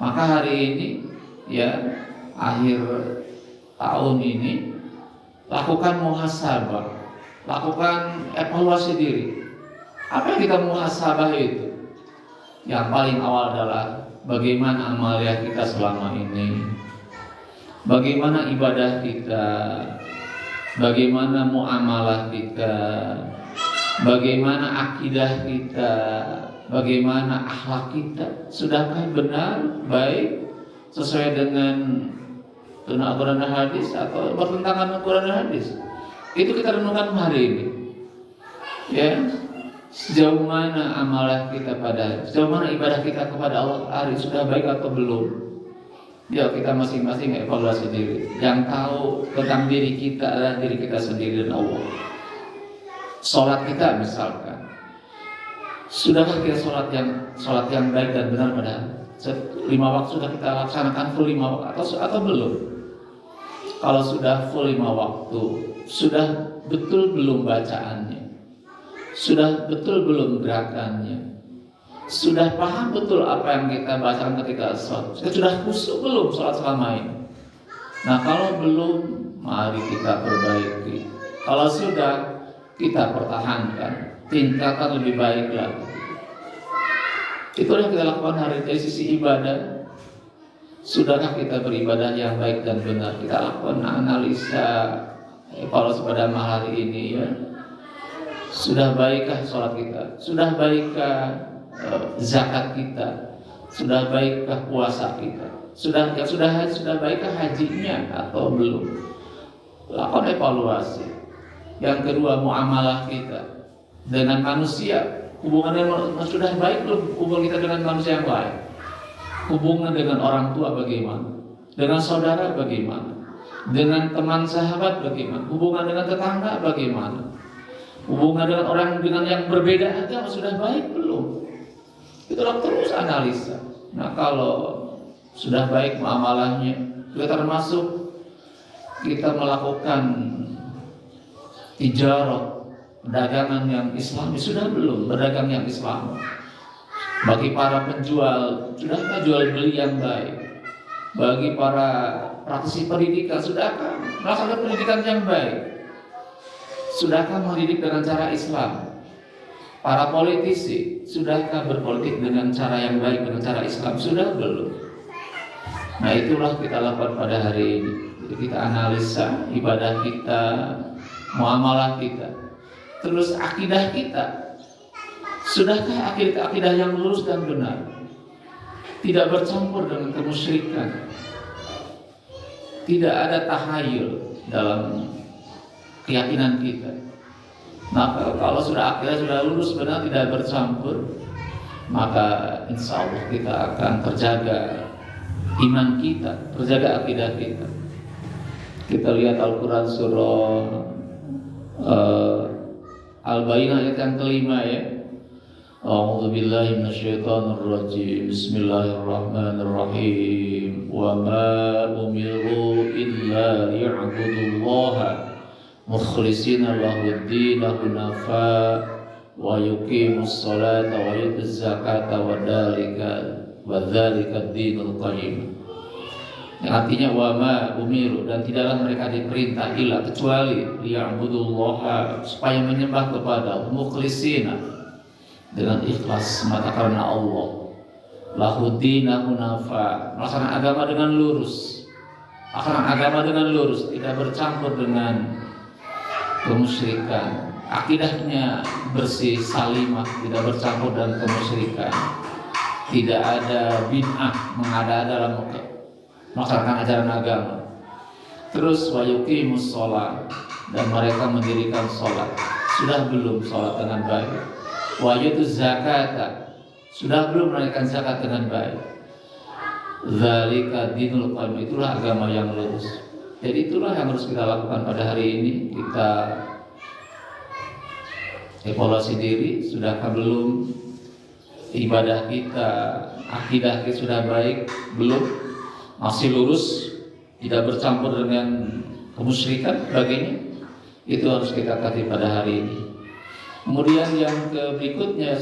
[SPEAKER 1] Maka hari ini, ya, akhir tahun ini, lakukan muhasabah, lakukan evaluasi diri. Apa yang kita muhasabah itu? Yang paling awal adalah bagaimana amaliah kita selama ini, bagaimana ibadah kita, bagaimana muamalah kita, bagaimana akidah kita, bagaimana akhlak kita. Sudahkah benar, baik, sesuai dengan tuntunan Al-Quran dan hadis, atau bertentangan dengan Al-Quran dan hadis? Itu kita renungkan hari ini. Ya, sejauh mana amalan kita sejauh mana ibadah kita kepada Allah hari sudah baik atau belum? Ya, kita masing-masing evaluasi diri. Yang tahu tentang diri kita adalah diri kita sendiri dan Allah. Sholat kita misalkan, sudahkah kita sholat yang baik dan benar pada 5 waktu sudah kita laksanakan full 5 waktu atau belum? Kalau sudah full 5 waktu, sudah betul belum bacaannya? Sudah betul belum gerakannya? Sudah paham betul apa yang kita bacakan ketika sholat? Kita sudah khusyuk belum sholat selama ini? Nah, kalau belum, mari kita perbaiki. Kalau sudah, kita pertahankan, tingkatkan lebih baik lagi. Itulah yang kita lakukan hari ini dari sisi ibadah. Sudahkah kita beribadah yang baik dan benar? Kita lakukan analisa, evaluasi pada hari ini, ya. Sudah baikkah sholat kita? Sudah baikkah zakat kita? Sudah baikkah puasa kita? Sudah baikkah hajinya atau belum? Lakukan evaluasi. Yang kedua, muamalah kita dengan manusia. Hubungannya sudah baik belum? Hubungan kita dengan manusia yang lain. Hubungan dengan orang tua bagaimana? Dengan saudara bagaimana? Dengan teman sahabat bagaimana? Hubungan dengan tetangga bagaimana? Hubungan dengan orang dengan yang berbeda agama sudah baik belum? Itulah terus analisa. Nah, kalau sudah baik muamalahnya, juga termasuk kita melakukan tijarah, perdagangan yang Islami, sudah belum berdagang yang Islam? Bagi para penjual, sudahkah jual beli yang baik? Bagi para praktisi pendidikan, sudahkah melakukan pendidikan yang baik? Sudahkah mendidik dengan cara Islam? Para politisi, sudahkah berpolitik dengan cara yang baik, dengan cara Islam? Sudah belum? Nah, itulah kita lakukan pada hari ini. Jadi kita analisa ibadah kita, muamalah kita, terus akidah kita. Sudahkah akidah yang lurus dan benar? Tidak bercampur dengan kemusyrikan. Tidak ada tahayul dalam keyakinan kita. Nah, kalau sudah akidah sudah lurus benar, tidak bercampur, maka insya Allah kita akan terjaga iman kita, terjaga akidah kita. Kita lihat Al-Quran surah Al-Baqarah ayat yang kelima, ya. A'udzu billahi minasyaitonir rajim. Bismillahirrahmanirrahim. Wa ma umiru illa liya'budullaha mukhlishina lahud-din hunafa wa yuqimus salata wa yutuz zakata wa dzalika ad-dinul qayyim. Yang artinya wa ma umiru, dan tidaklah mereka diperintah illa kecuali liya'budullaha, supaya menyembah kepada mukhlishina, dengan ikhlas semata karena Allah. Lahudina hunafa, melaksanakan agama dengan lurus, tidak bercampur dengan kemusyrikan. Akidahnya bersih, salimah, tidak bercampur dengan kemusyrikan. Tidak ada bid'ah, mengada-ada dalam melaksanakan ajaran agama. Terus wa yuqimus shalah, dan mereka mendirikan sholat. Sudah belum sholat dengan baik? Wa yutuz zakata, sudah belum menunaikan zakat dengan baik? Dzalika dinul qayyim, itulah agama yang lurus. Jadi itulah yang harus kita lakukan pada hari ini. Kita evaluasi diri, sudahkah belum ibadah kita, akidah kita sudah baik, belum, masih lurus, tidak bercampur dengan kemusyrikan, sebagainya. Itu harus kita kaji pada hari ini. Kemudian yang berikutnya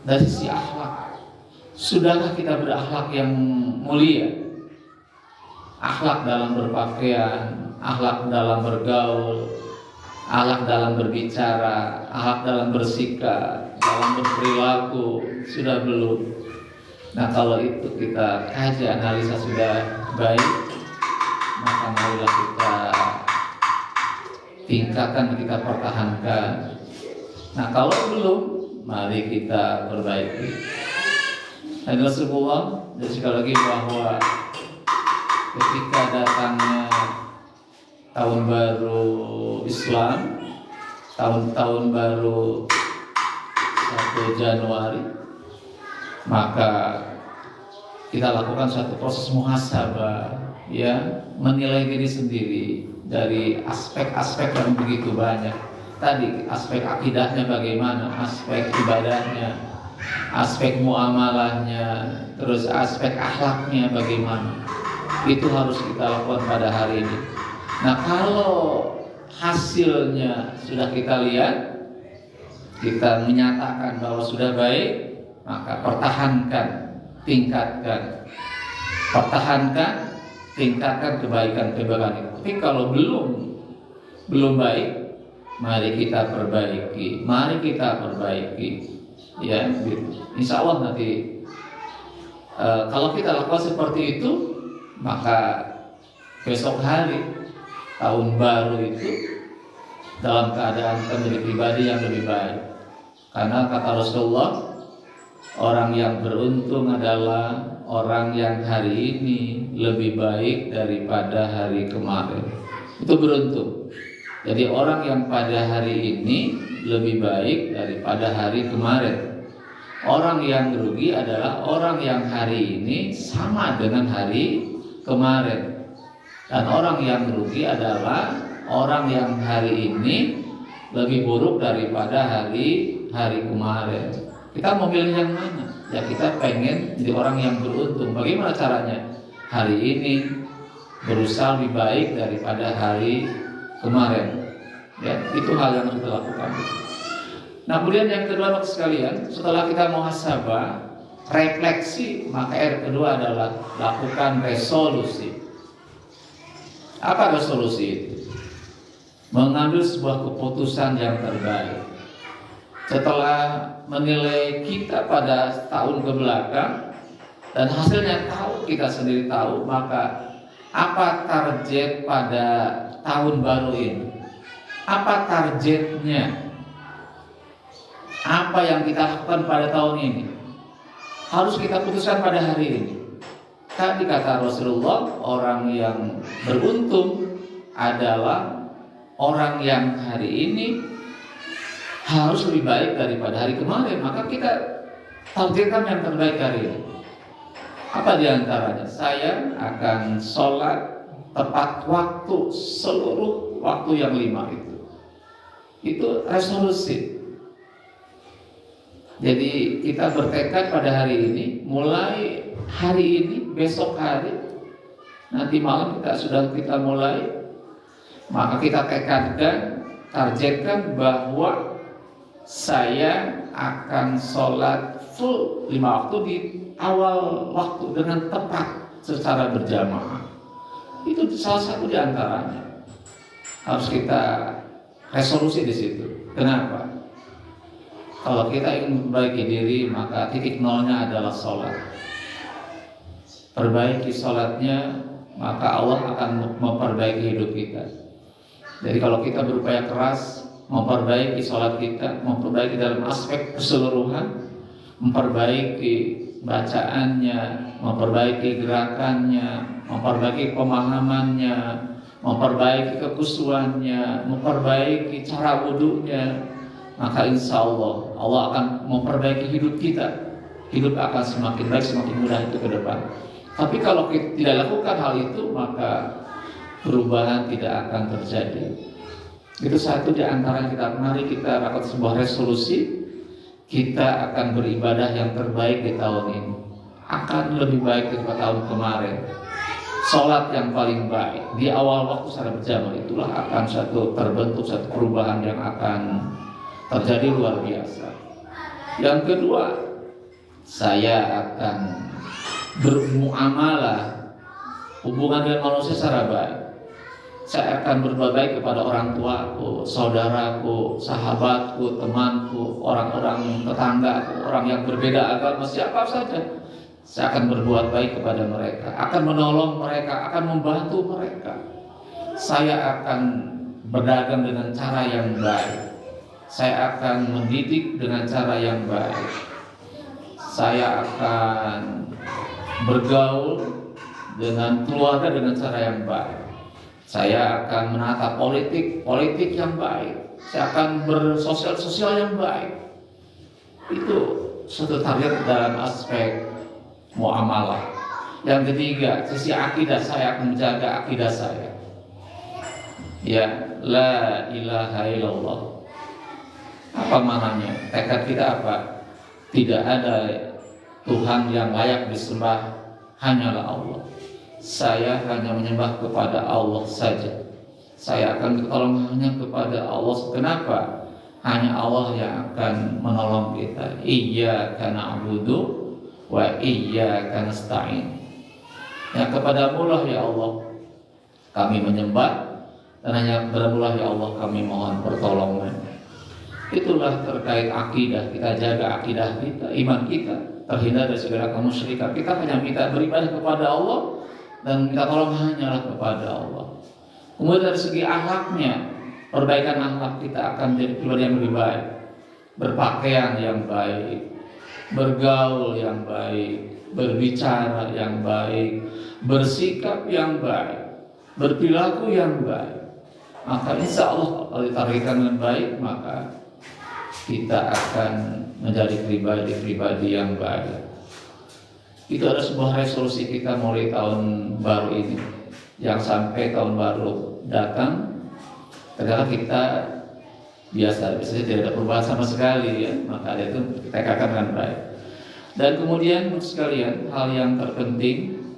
[SPEAKER 1] dari sisi akhlak, sudahkah kita berakhlak yang mulia? Akhlak dalam berpakaian, akhlak dalam bergaul, akhlak dalam berbicara, akhlak dalam bersikap, dalam berperilaku, sudah belum? Nah, kalau itu kita kaji, analisa sudah baik, maka marilah kita tingkatkan, kita pertahankan. Nah, kalau belum, mari kita perbaiki. Dan Rasulullah, dan sekali lagi bahwa ketika datangnya tahun baru Islam, tahun baru 1 Januari, maka kita lakukan satu proses muhasabah, ya, menilai diri sendiri dari aspek-aspek yang begitu banyak. Tadi aspek akidahnya bagaimana, aspek ibadahnya, aspek muamalahnya, terus aspek akhlaknya bagaimana. Itu harus kita lakukan pada hari ini. Nah, kalau hasilnya sudah kita lihat, kita menyatakan bahwa sudah baik, maka pertahankan, tingkatkan kebaikan-kebaikan itu. Tapi kalau belum baik, mari kita perbaiki, ya, gitu. Insya Allah nanti kalau kita lakukan seperti itu, maka besok hari tahun baru itu dalam keadaan menjadi pribadi yang lebih baik. Karena kata Rasulullah, orang yang beruntung adalah orang yang hari ini lebih baik daripada hari kemarin. Itu beruntung. Jadi orang yang pada hari ini lebih baik daripada hari kemarin. Orang yang rugi adalah orang yang hari ini sama dengan hari kemarin. Dan orang yang rugi adalah orang yang hari ini lebih buruk daripada hari kemarin. Kita mau pilih yang mana? Ya, kita pengen jadi orang yang beruntung. Bagaimana caranya? Hari ini berusaha lebih baik daripada hari kemarin. Ya, itu hal yang harus kita lakukan. Nah, kemudian yang kedua, Bapak sekalian, setelah kita muhasabah, refleksi, maka yang kedua adalah lakukan resolusi. Apa resolusi itu? Mengambil sebuah keputusan yang terbaik. Setelah menilai kita pada tahun ke belakang dan hasilnya kita sendiri tahu, maka apa target pada tahun baru ini? Apa targetnya? Apa yang kita lakukan pada tahun ini? Harus kita putuskan pada hari ini. Tadi kata Rasulullah, orang yang beruntung adalah orang yang hari ini harus lebih baik daripada hari kemarin. Maka kita targetkan yang terbaik hari ini. Apa diantaranya? Saya akan sholat tepat waktu, seluruh waktu yang 5 itu. Itu resolusi. Jadi kita bertekad pada hari ini, mulai hari ini, besok hari, nanti malam kita mulai, maka kita tekadkan, targetkan bahwa saya akan sholat full 5 waktu di awal waktu dengan tepat secara berjamaah. Itu salah satu di antaranya. Harus kita resolusi di situ. Kenapa? Kalau kita ingin memperbaiki diri, maka titik nolnya adalah sholat. Perbaiki sholatnya, maka Allah akan memperbaiki hidup kita. Jadi kalau kita berupaya keras memperbaiki sholat kita, memperbaiki dalam aspek keseluruhan, memperbaiki bacaannya, memperbaiki gerakannya, memperbaiki pemahamannya, memperbaiki kekhusyuannya, memperbaiki cara wudhunya, maka insya Allah Allah akan memperbaiki hidup kita. Hidup akan semakin baik, semakin mudah itu ke depan. Tapi kalau kita tidak lakukan hal itu, maka perubahan tidak akan terjadi. Itu satu di antara kita. Mari kita lakukan sebuah resolusi. Kita akan beribadah yang terbaik di tahun ini, akan lebih baik daripada tahun kemarin. Sholat yang paling baik di awal waktu secara berjamaah, itulah akan terbentuk satu perubahan yang akan terjadi luar biasa. Yang kedua, saya akan bermuamalah, hubungan dengan manusia secara baik. Saya akan berbuat baik kepada orang tuaku, saudaraku, sahabatku, temanku, orang-orang tetanggaku, orang yang berbeda agama, siapa saja. Saya akan berbuat baik kepada mereka, akan menolong mereka, akan membantu mereka. Saya akan berdagang dengan cara yang baik. Saya akan mendidik dengan cara yang baik. Saya akan bergaul dengan keluarga dengan cara yang baik. Saya akan menata politik yang baik. Saya akan bersosial yang baik. Itu suatu target dalam aspek muamalah. Yang ketiga, sisi akidah, saya akan menjaga akidah saya. Ya, la ilaha illallah. Apa maknanya? Tekad kita apa? Tidak ada Tuhan yang layak disembah, hanyalah Allah. Saya hanya menyembah kepada Allah saja. Saya akan bertolong hanya kepada Allah. Kenapa? Hanya Allah yang akan menolong kita. Iyyaka na'budu wa iyyaka nasta'in. Ya, kepadamu lah ya Allah kami menyembah, dan hanya kepadamu lah ya Allah kami mohon pertolongan. Itulah terkait akidah. Kita jaga akidah kita, iman kita, terhindar dari segala kemusyrikan. Kita hanya minta beribadah kepada Allah dan minta tolong hanyalah kepada Allah. Kemudian dari segi akhlaknya, perbaikan akhlak kita akan jadi pribadi yang lebih baik, berpakaian yang baik, bergaul yang baik, berbicara yang baik, bersikap yang baik, berperilaku yang baik. Maka insya Allah kalau ditargetkan dengan baik, maka kita akan menjadi pribadi yang baik. Itu adalah sebuah resolusi kita mulai tahun baru ini. Yang sampai tahun baru datang, ternyata kita biasanya tidak ada perubahan sama sekali, ya. Maka itu kita katakan dengan baik. Dan kemudian sekalian, hal yang terpenting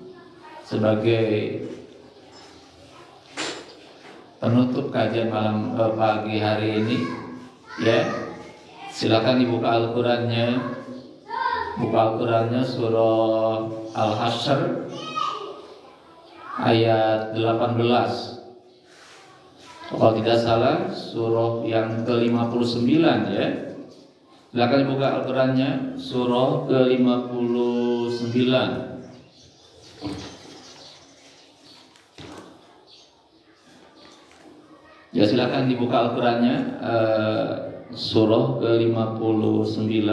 [SPEAKER 1] sebagai penutup kajian malam pagi hari ini, ya, silakan dibuka Al-Qur'annya. Buka Al-Qur'annya surah Al-Hasyr ayat 18. Kalau tidak salah surah yang ke-59, ya. Silakan dibuka Al-Qur'annya surah ke-59. Ya, silakan dibuka Al-Qur'annya surah ke-59.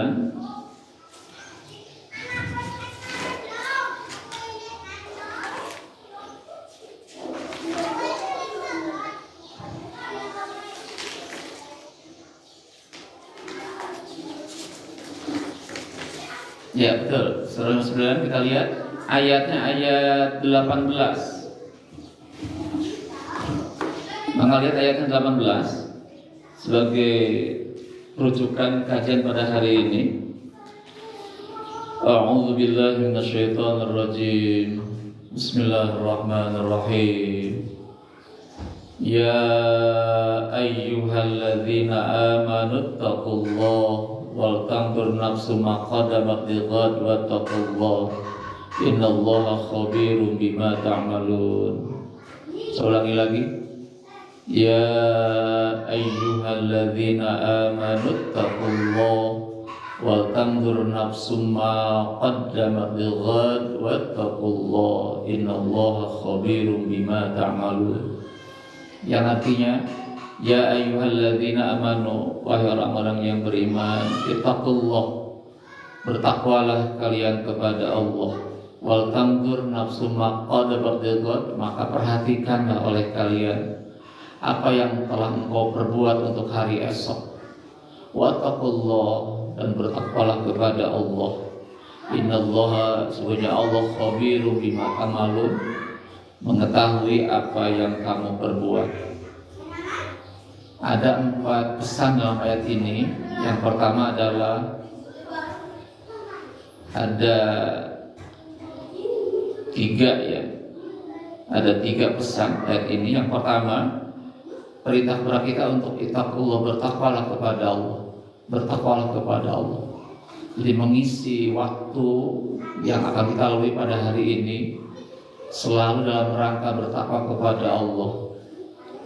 [SPEAKER 1] Ya, betul. Surah 9 kita lihat ayatnya, ayat 18. Maka lihat ayatnya 18 sebagai rujukan kajian pada hari ini. A'udzu billahi minasyaitonir rajim. Bismillahirrahmanirrahim. Ya ayyuhalladzina amanu taqullaha wal tanzur nafsum ma qaddamat lighad wattaqullaha innallaha khabirum bima ta'malun. Saya ulangi lagi. Ya ayyuhalladzina amanu taqullaha wal tanzur nafsum ma qaddamat lighad wattaqullaha innallaha khabirum bima ta'malun. Yang artinya, ya ayyuhalladzina amanu, wahai orang-orang yang beriman, ittaqullah, bertakwalah kalian kepada Allah. Wal tanzur nafsum ma qaddamat lighad, maka perhatikanlah oleh kalian apa yang telah engkau perbuat untuk hari esok. Wattaqullah, dan bertakwalah kepada Allah. Innallaha, sesungguhnya Allah khabirum bima ta'malun, mengetahui apa yang kamu perbuat. Ada 4 pesan dalam ayat ini. Yang pertama adalah ada 3 pesan ayat ini. Yang pertama, perintah kepada kita untuk ittaqullah, bertakwalah kepada Allah. Bertakwalah kepada Allah. Jadi mengisi waktu yang akan kita lalui pada hari ini selalu dalam rangka bertakwa kepada Allah.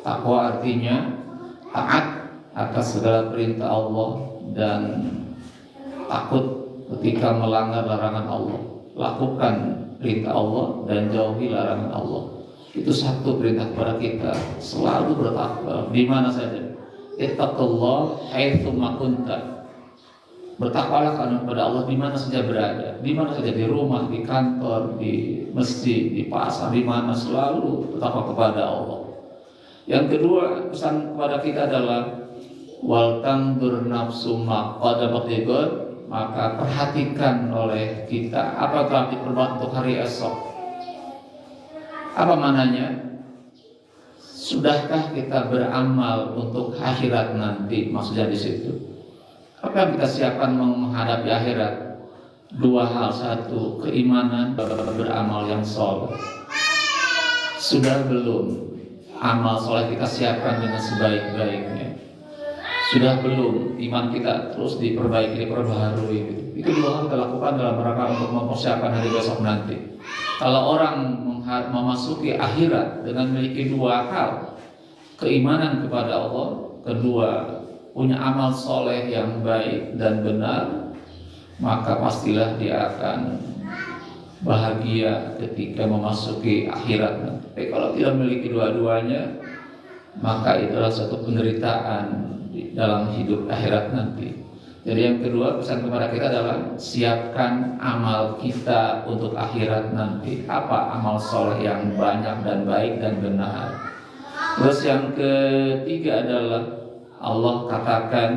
[SPEAKER 1] Takwa artinya taat atas segala perintah Allah dan takut ketika melanggar larangan Allah. Lakukan perintah Allah dan jauhi larangan Allah. Itu satu perintah kepada kita, selalu bertakwa di mana saja. Ittaqullah haitsu ma kunta. Bertakwalah kepada Allah di mana saja berada, di mana saja, di rumah, di kantor, di masjid, di pasar, di mana, selalu bertakwa kepada Allah. Yang kedua, pesan kepada kita adalah wal tanzur nafsum ma qaddamat lighad, maka perhatikan oleh kita apa yang telah diperbuat untuk hari esok. Apa maknanya? Sudahkah kita beramal untuk akhirat nanti? Maksudnya di situ. Apa yang kita siapkan menghadapi akhirat? 2 hal. 1, keimanan, beramal yang soleh. Sudah belum amal soleh kita siapkan dengan sebaik-baiknya? Sudah belum iman kita terus diperbaiki, diperbaharui? Itu 2 hal kita lakukan dalam rangka untuk mempersiapkan hari besok nanti. Kalau orang memasuki akhirat dengan memiliki 2 hal, keimanan kepada Allah, kedua punya amal soleh yang baik dan benar, maka pastilah dia akan bahagia ketika memasuki akhirat nanti. Tapi kalau tidak memiliki dua-duanya, maka itulah suatu penderitaan dalam hidup akhirat nanti. Jadi yang kedua, pesan kepada kita adalah siapkan amal kita untuk akhirat nanti. Apa amal soleh yang banyak dan baik dan benar. Terus yang ketiga adalah Allah katakan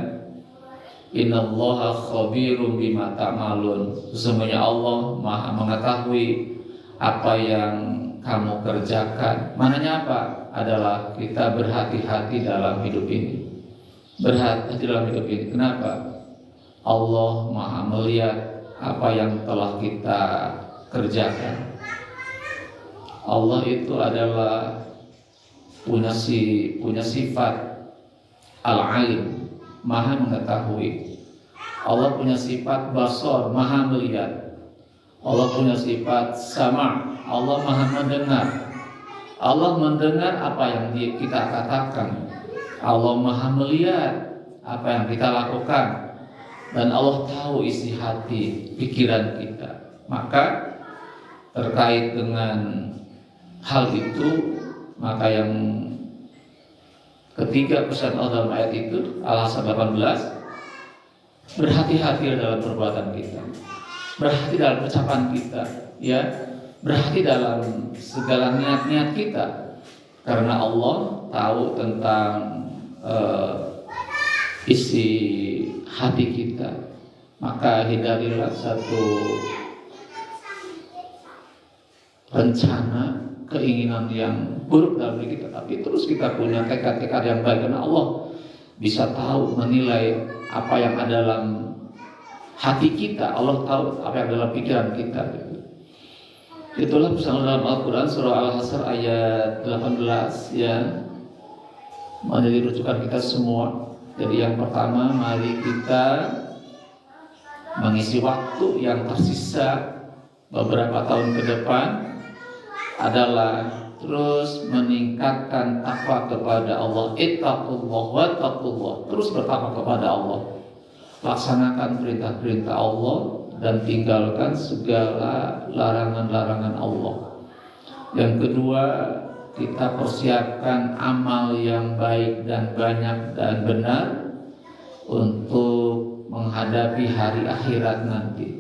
[SPEAKER 1] innallaha khabirum bima ta'malun. Sesungguhnya Allah Maha mengetahui apa yang kamu kerjakan. Maknanya apa? Adalah kita berhati-hati dalam hidup ini. Berhati-hati dalam hidup ini. Kenapa? Allah Maha melihat apa yang telah kita kerjakan. Allah itu adalah punya sifat al-alim, Maha mengetahui. Allah punya sifat basor, Maha melihat. Allah punya sifat sama', Allah Maha mendengar. Allah mendengar apa yang kita katakan. Allah Maha melihat apa yang kita lakukan. Dan Allah tahu isi hati, pikiran kita. Maka terkait dengan hal itu, maka yang ketiga pesan Allah dalam ayat itu, Al-Ahzab 18, berhati-hati dalam perbuatan kita, berhati dalam ucapan kita, ya, berhati dalam segala niat-niat kita, karena Allah tahu tentang isi hati kita. Maka hindarilah satu rencana, keinginan yang buruk dalam diri kita, tapi terus kita punya tekad-tekad yang baik, karena Allah bisa tahu, menilai apa yang ada dalam hati kita. Allah tahu apa yang ada dalam pikiran kita. Itulah pesan dalam Al-Quran surah Al-Hasr ayat 18 yang menjadi rujukan kita semua. Jadi yang pertama, mari kita mengisi waktu yang tersisa beberapa tahun ke depan adalah terus meningkatkan takwa kepada Allah. Ittaqullah wa taqullah, terus bertakwa kepada Allah. Laksanakan perintah-perintah Allah dan tinggalkan segala larangan-larangan Allah. Yang kedua, kita persiapkan amal yang baik dan banyak dan benar untuk menghadapi hari akhirat nanti.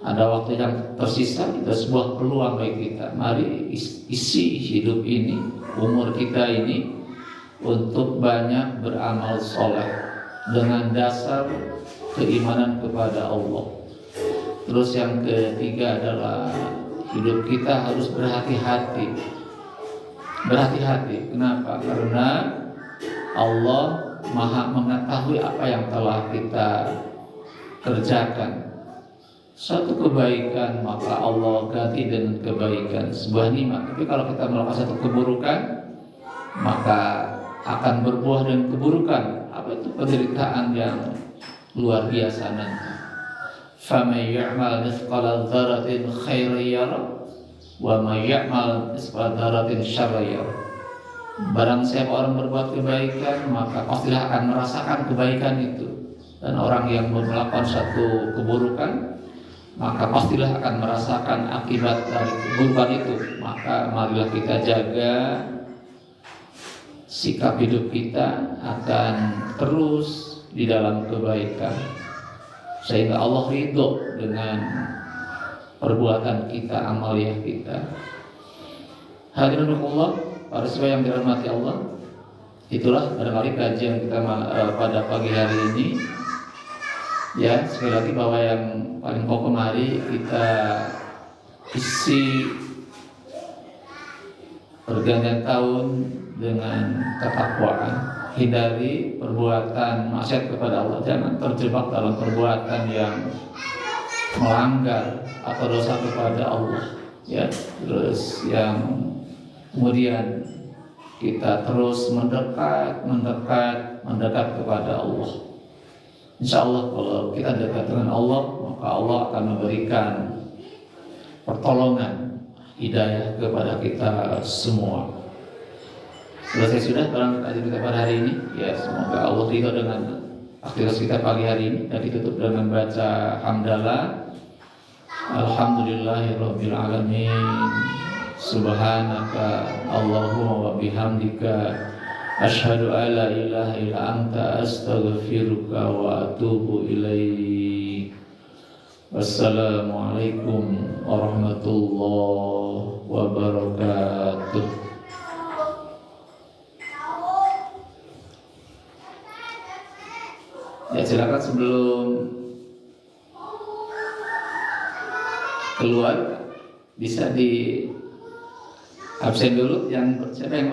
[SPEAKER 1] Ada waktu yang tersisa, itu sebuah peluang bagi kita. Mari isi hidup ini, umur kita ini, untuk banyak beramal soleh dengan dasar keimanan kepada Allah. Terus yang ketiga adalah hidup kita harus berhati-hati. Berhati-hati, kenapa? Karena Allah Maha mengetahui apa yang telah kita kerjakan. Satu kebaikan maka Allah ganti dengan kebaikan, sebuah nikmat. Tapi kalau kita melakukan satu keburukan, maka akan berbuah dengan keburukan. Apa itu? Penderitaan yang luar biasa nanti. فَمَنْ يَعْمَلْ مِثْقَالَ ذَرَّةٍ خَيْرًا يَرَهُ وَمَنْ يَعْمَلْ مِثْقَالَ ذَرَّةٍ شَرًّا يَرَهُ. Barang siapa orang berbuat kebaikan, maka pastilah akan merasakan kebaikan itu. Dan orang yang melakukan satu keburukan, maka pastilah akan merasakan akibat dari keburukan itu. Maka marilah kita jaga sikap hidup kita akan terus di dalam kebaikan, sehingga Allah ridho dengan perbuatan kita, amaliyah kita. Hadirin Allah, para sahabat yang dirahmati Allah, itulah barangkali kajian kita pada pagi hari ini. Ya, sekali lagi bahwa yang paling pokok mari kita isi pergantian tahun dengan ketakwaan. Hindari perbuatan maksiat kepada Allah. Jangan terjebak dalam perbuatan yang melanggar atau dosa kepada Allah. Ya, terus yang kemudian kita terus mendekat kepada Allah. Insya Allah kalau kita dekat dengan Allah, maka Allah akan memberikan pertolongan, hidayah kepada kita semua. Selesai sudah barang kita pada hari ini. Ya, semoga Allah ridho dengan aktivitas kita pagi hari ini, dan ditutup dengan baca hamdalah. Alhamdulillahirabbil alamin. Subhanaka Allahumma wa bihamdika asyhadu an la ilaha illa anta astaghfiruka wa atubu ilaik. Wassalamualaikum warahmatullahi wabarakatuh. Ya, silakan sebelum keluar bisa di absen dulu yang siapa yang